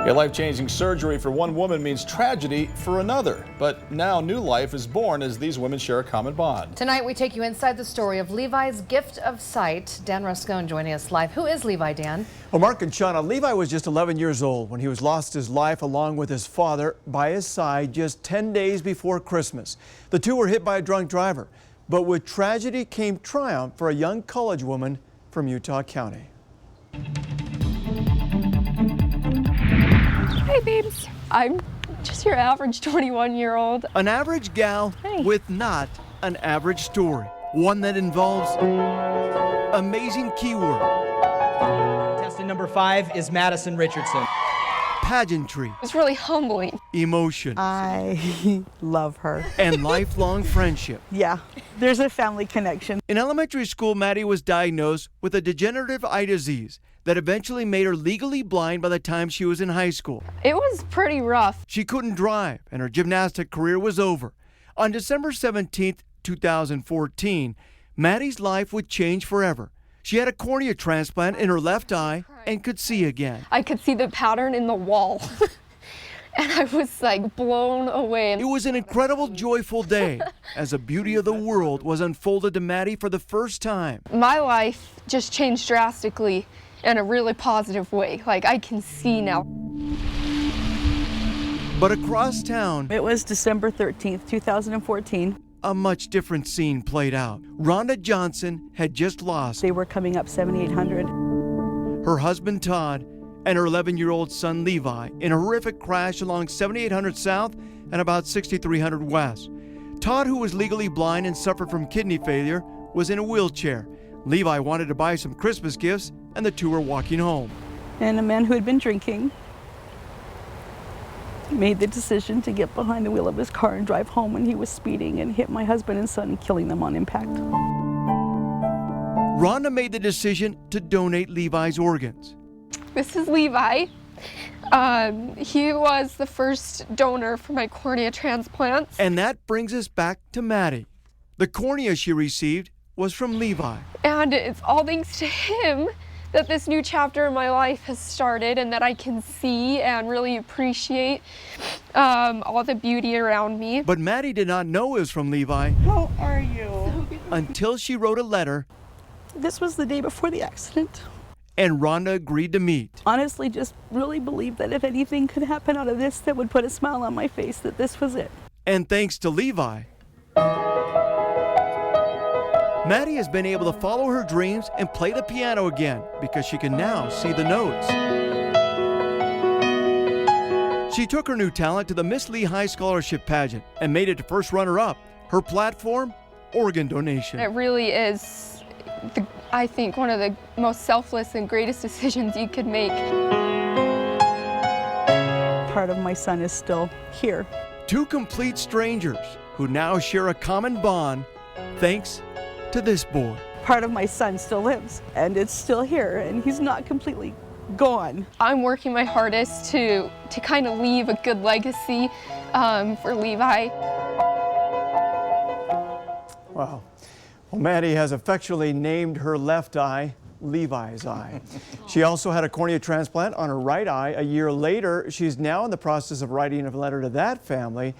A life-changing surgery for one woman means tragedy for another. But now new life is born as these women share a common bond. Tonight we take you inside the story of Levi's gift of sight. Dan Rascon joining us live. Who is Levi, Dan? Well, Mark and Shauna, Levi was just 11 years old when he was lost his life along with his father by his side just 10 days before Christmas. The two were hit by a drunk driver. But with tragedy came triumph for a young college woman from Utah County. Hey babes, I'm just your average 21-year-old. An average gal with not an average story. One that involves amazing keyword. Contestant number 5 is Madison Richardson. Pageantry. It's really humbling. Emotion. I love her. And lifelong friendship. Yeah, there's a family connection. In elementary school, Maddie was diagnosed with a degenerative eye disease that eventually made her legally blind by the time she was in high school. It was pretty rough. She couldn't drive, and her gymnastic career was over. On December 17th, 2014, Maddie's life would change forever. She had a cornea transplant in her left eye and could see again. I could see the pattern in the wall. And I was like blown away. It was an incredible, joyful day as the beauty of the world was unfolded to Maddie for the first time. My life just changed drastically in a really positive way. Like, I can see now. But across town, It was December 13th, 2014. a much different scene played out. Rhonda Johnson had just lost They were coming up 7800. her husband Todd and her 11-year-old son Levi in a horrific crash along 7800 South and about 6300 West. Todd, who was legally blind and suffered from kidney failure, was in a wheelchair. Levi wanted to buy some Christmas gifts, and the two were walking home. And a man who had been drinking made the decision to get behind the wheel of his car and drive home when he was speeding and hit my husband and son, killing them on impact. Rhonda made the decision to donate Levi's organs. This is Levi. He was the first donor for my cornea transplants. And that brings us back to Maddie. The cornea she received was from Levi. And it's all thanks to him that this new chapter in my life has started, and that I can see and really appreciate all the beauty around me. But Maddie did not know it was from Levi How are you? until she wrote a letter This was the day before the accident. and Rhonda agreed to meet. Honestly, just really believed that if anything could happen out of this that would put a smile on my face, that this was it. And thanks to Levi, Maddie has been able to follow her dreams and play the piano again because she can now see the notes. She took her new talent to the Miss Lehigh Scholarship Pageant and made it to first runner-up. Her platform, organ donation. It really is, I think, one of the most selfless and greatest decisions you could make. Part of my son is still here. Two complete strangers who now share a common bond thanks to this boy. Part of my son still lives, and it's still here, and he's not completely gone. I'm working my hardest to kind of leave a good legacy for Levi. Wow. Well, Maddie has affectionately named her left eye Levi's eye. She also had a cornea transplant on her right eye. A year later, she's now in the process of writing a letter to that family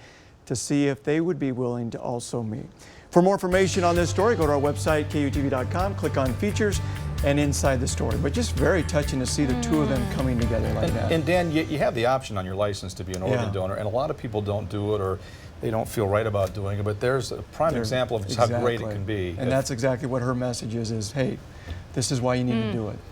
to see if they would be willing to also meet. For more information on this story, go to our website, KUTV.com, click on features and inside the story. But just very touching to see the two of them coming together like that. And Dan, you have the option on your license to be an organ donor, and a lot of people don't do it, or they don't feel right about doing it, but there's a prime example of just how great it can be. And that's exactly what her message is hey, this is why you need to do it.